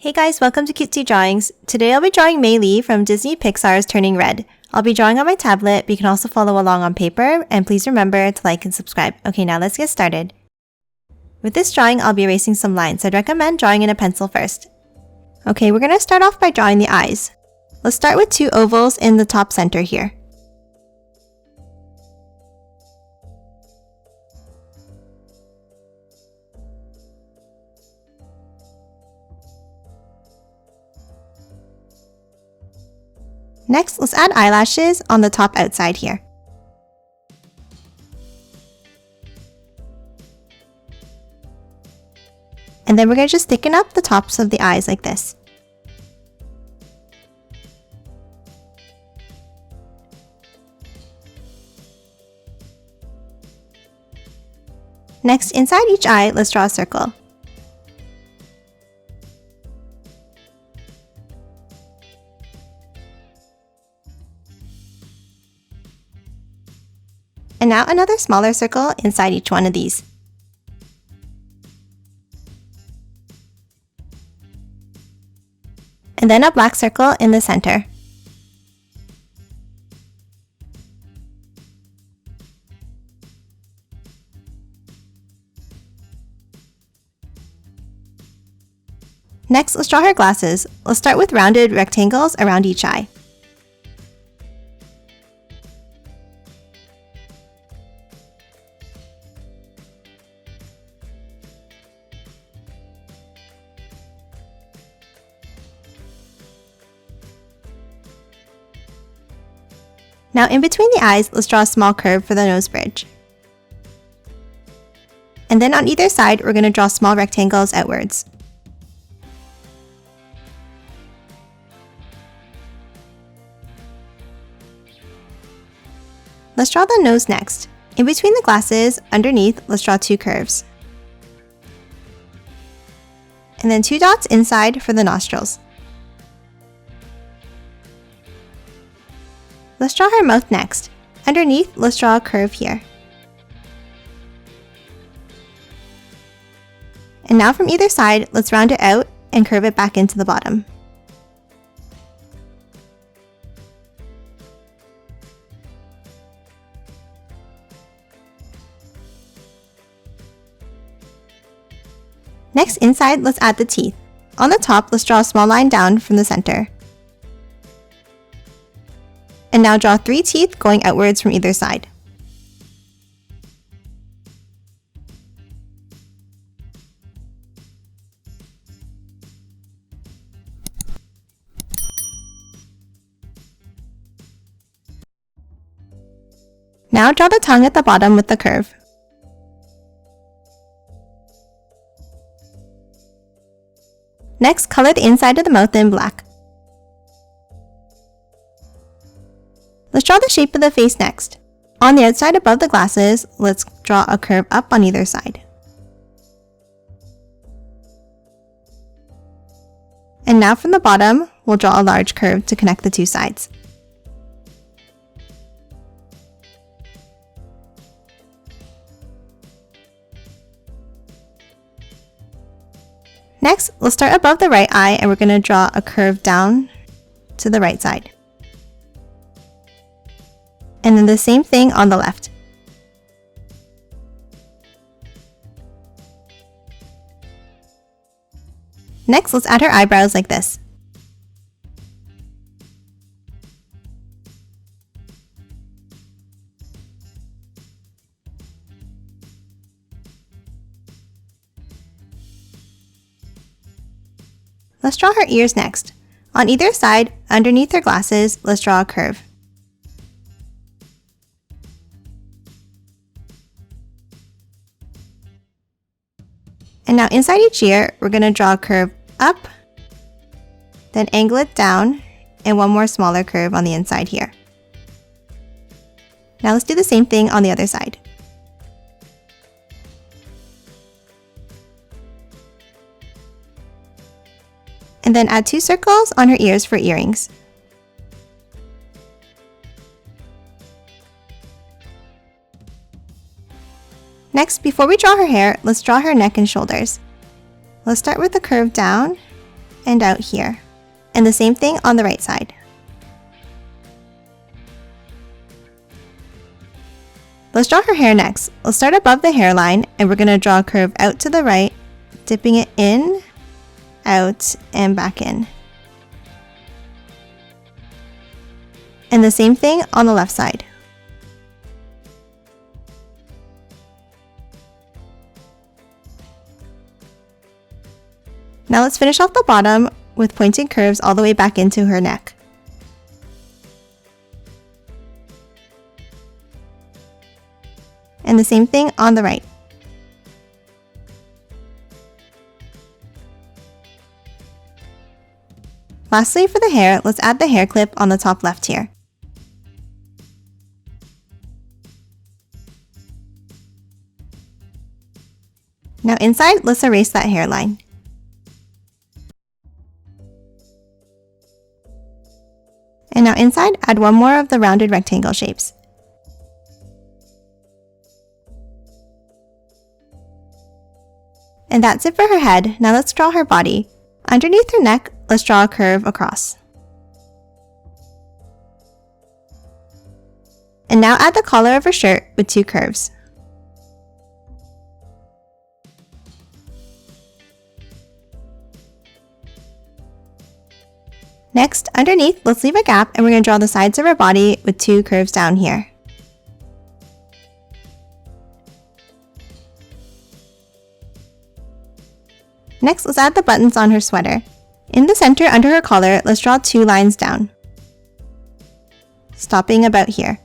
Hey guys, welcome to Cutesy Drawings. Today I'll be drawing Mei Lee from Disney Pixar's Turning Red. I'll be drawing on my tablet, but you can also follow along on paper, and please remember to like and subscribe. Okay, now let's get started. With this drawing, I'll be erasing some lines, so I'd recommend drawing in a pencil first. Okay, we're going to start off by drawing the eyes. Let's start with two ovals in the top center here. Next, let's add eyelashes on the top outside here. And then we're going to just thicken up the tops of the eyes like this. Next, inside each eye, let's draw a circle. And now another smaller circle inside each one of these. And then a black circle in the center. Next, let's draw her glasses. Let's start with rounded rectangles around each eye. Now in between the eyes, let's draw a small curve for the nose bridge. And then on either side, we're going to draw small rectangles outwards. Let's draw the nose next. In between the glasses, underneath, let's draw two curves. And then two dots inside for the nostrils. Let's draw her mouth next. Underneath, let's draw a curve here. And now from either side, let's round it out and curve it back into the bottom. Next, inside, let's add the teeth. On the top, let's draw a small line down from the center. And now draw 3 teeth going outwards from either side. Now draw the tongue at the bottom with the curve. Next, color the inside of the mouth in black. Let's draw the shape of the face next. On the outside above the glasses, let's draw a curve up on either side. And now from the bottom, we'll draw a large curve to connect the two sides. Next, let's start above the right eye and we're going to draw a curve down to the right side. And then the same thing on the left. Next, let's add her eyebrows like this. Let's draw her ears next. On either side, underneath her glasses, let's draw a curve. And now inside each ear, we're going to draw a curve up, then angle it down, and one more smaller curve on the inside here. Now let's do the same thing on the other side. And then add 2 circles on her ears for earrings. Next, before we draw her hair, let's draw her neck and shoulders. Let's start with the curve down and out here. And the same thing on the right side. Let's draw her hair next. Let's start above the hairline and we're going to draw a curve out to the right, dipping it in, out, and back in. And the same thing on the left side. Now let's finish off the bottom with pointed curves all the way back into her neck. And the same thing on the right. Lastly, for the hair, let's add the hair clip on the top left here. Now inside, let's erase that hairline. And now inside, add one more of the rounded rectangle shapes. And that's it for her head. Now let's draw her body. Underneath her neck, let's draw a curve across. And now add the collar of her shirt with two curves. Next, underneath, let's leave a gap and we're going to draw the sides of her body with two curves down here. Next, let's add the buttons on her sweater. In the center under her collar, let's draw two lines down, stopping about here.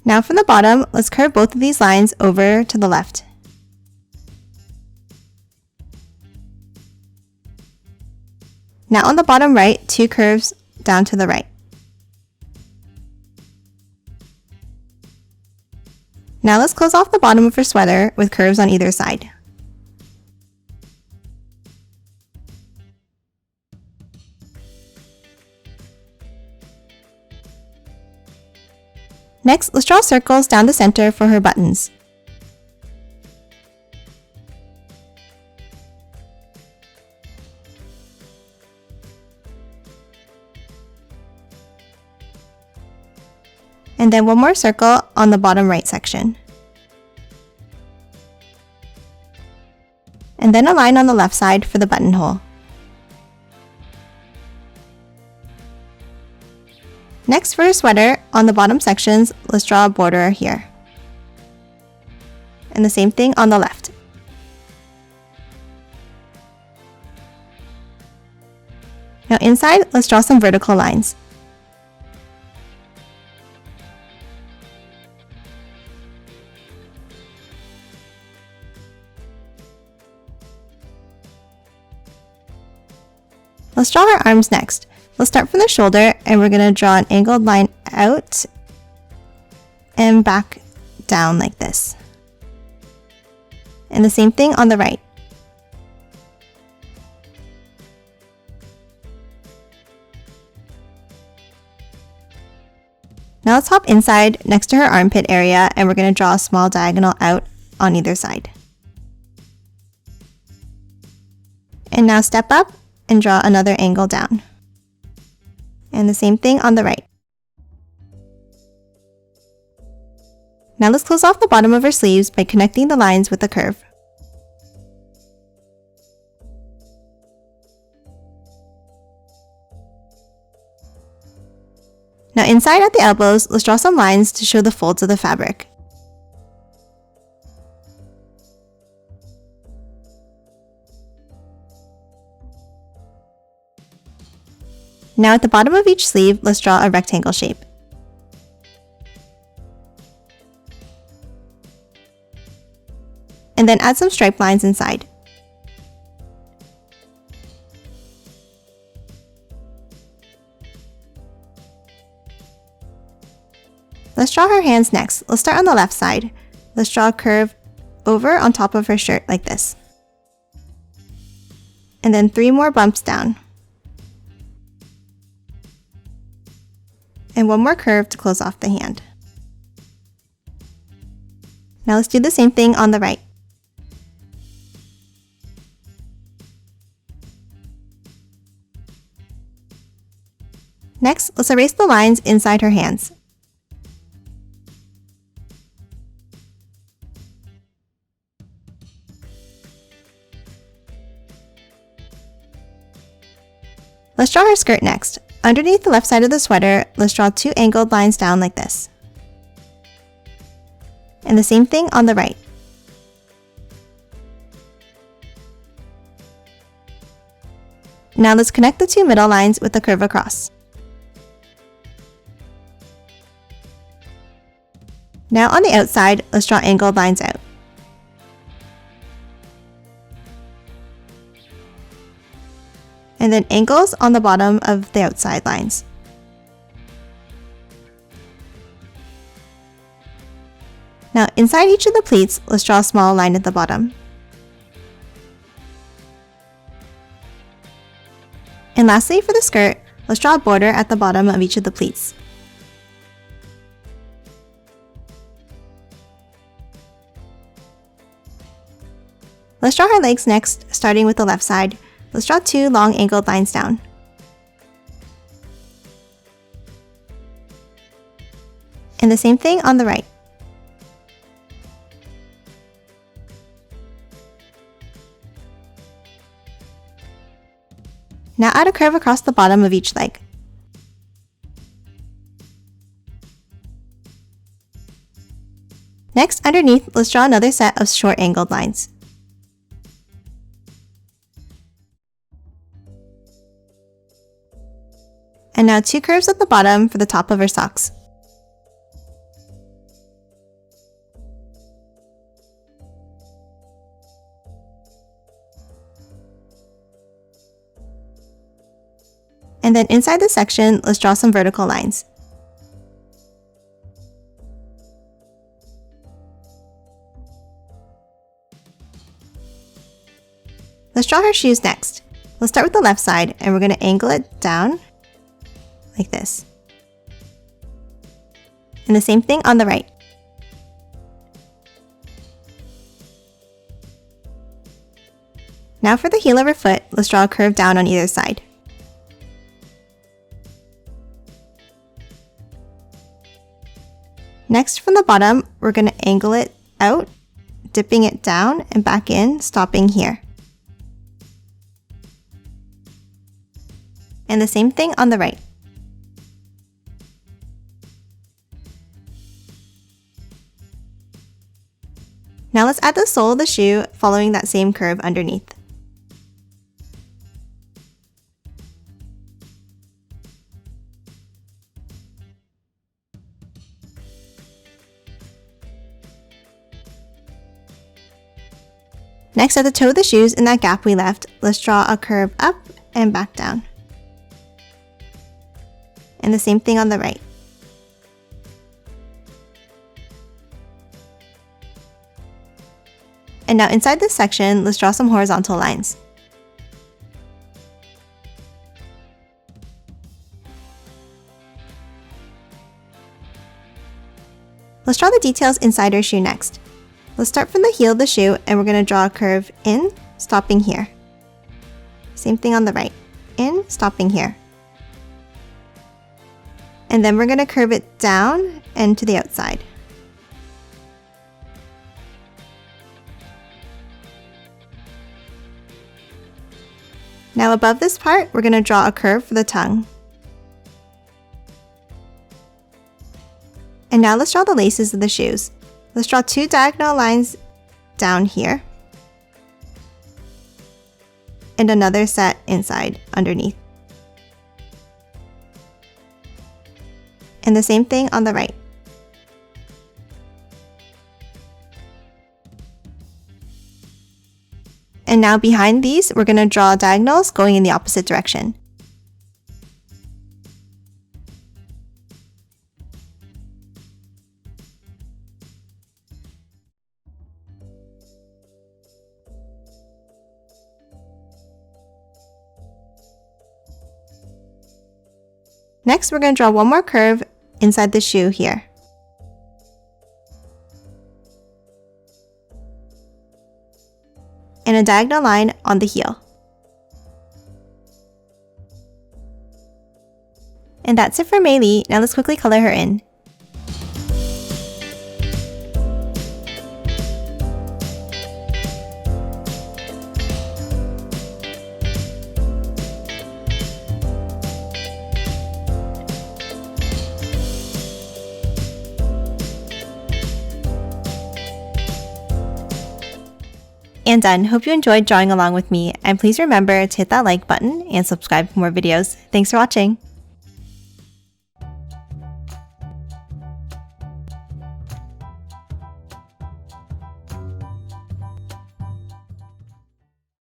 Now from the bottom, let's curve both of these lines over to the left. Now on the bottom right, two curves down to the right. Now let's close off the bottom of her sweater with curves on either side. Next, let's draw circles down the center for her buttons. And then one more circle on the bottom right section. And then a line on the left side for the buttonhole. Next, for her sweater, on the bottom sections, let's draw a border here. And the same thing on the left. Now inside, let's draw some vertical lines. Let's draw her arms next. Let's start from the shoulder and we're going to draw an angled line out and back down like this. And the same thing on the right. Now let's hop inside next to her armpit area and we're going to draw a small diagonal out on either side. And now step up and draw another angle down. And the same thing on the right. Now let's close off the bottom of her sleeves by connecting the lines with a curve. Now inside at the elbows, let's draw some lines to show the folds of the fabric. Now at the bottom of each sleeve, let's draw a rectangle shape. And then add some stripe lines inside. Let's draw her hands next. Let's start on the left side. Let's draw a curve over on top of her shirt like this. And then 3 more bumps down. And one more curve to close off the hand. Now let's do the same thing on the right. Next, let's erase the lines inside her hands. Let's draw her skirt next. Underneath the left side of the sweater, let's draw 2 angled lines down like this. And the same thing on the right. Now let's connect the 2 middle lines with a curve across. Now on the outside, let's draw angled lines out. And then angles on the bottom of the outside lines. Now inside each of the pleats, let's draw a small line at the bottom. And lastly, for the skirt, let's draw a border at the bottom of each of the pleats. Let's draw her legs next, starting with the left side. Let's draw 2 long angled lines down. And the same thing on the right. Now add a curve across the bottom of each leg. Next, underneath, let's draw another set of short angled lines. And now 2 curves at the bottom for the top of her socks. And then inside the section, let's draw some vertical lines. Let's draw her shoes next. Let's start with the left side, and we're going to angle it down like this. And the same thing on the right. Now for the heel of her foot, let's draw a curve down on either side. Next, from the bottom, we're going to angle it out, dipping it down and back in, stopping here. And the same thing on the right. Now let's add the sole of the shoe following that same curve underneath. Next, at the toe of the shoes in that gap we left, let's draw a curve up and back down. And the same thing on the right. And now inside this section, let's draw some horizontal lines. Let's draw the details inside her shoe next. Let's start from the heel of the shoe, and we're going to draw a curve in, stopping here. Same thing on the right. In, stopping here. And then we're going to curve it down and to the outside. Now above this part, we're going to draw a curve for the tongue. And now let's draw the laces of the shoes. Let's draw 2 diagonal lines down here. And another set inside, underneath. And the same thing on the right. And now behind these, we're going to draw diagonals going in the opposite direction. Next, we're going to draw one more curve inside the shoe here. and a diagonal line on the heel. And that's it for Mei Lee. Now let's quickly color her in. And done. Hope you enjoyed drawing along with me, and please remember to hit that like button and subscribe for more videos. Thanks for watching!